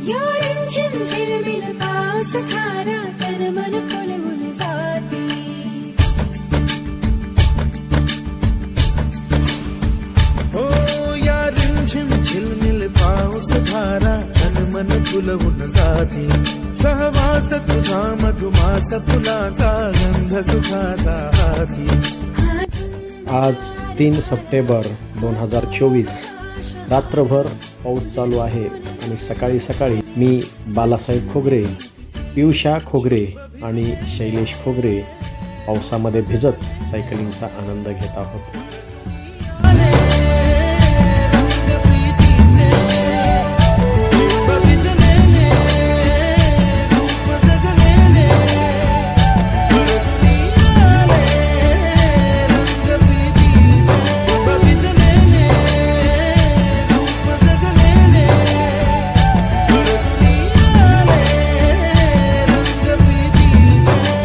या रिमझिम झिलमिल पाऊस धारा तन मन फुलवून जाते. हो या रिमझिम झिलमिल पाऊस धारा तन मन फुलवून जाते. सहवास तुझा मधुमास फुलाचा गंध सुखाचा हाती. आज 3 सप्टेंबर 2024 रात्रभर पाऊस चालू आहे आणि सकाळी सकाळी मी बालासाहेब खोगरे, पियुषा खोगरे आणि शैलेश खोगरे पावसामध्ये भिजत सायकलिंगचा आनंद घेत आहोत.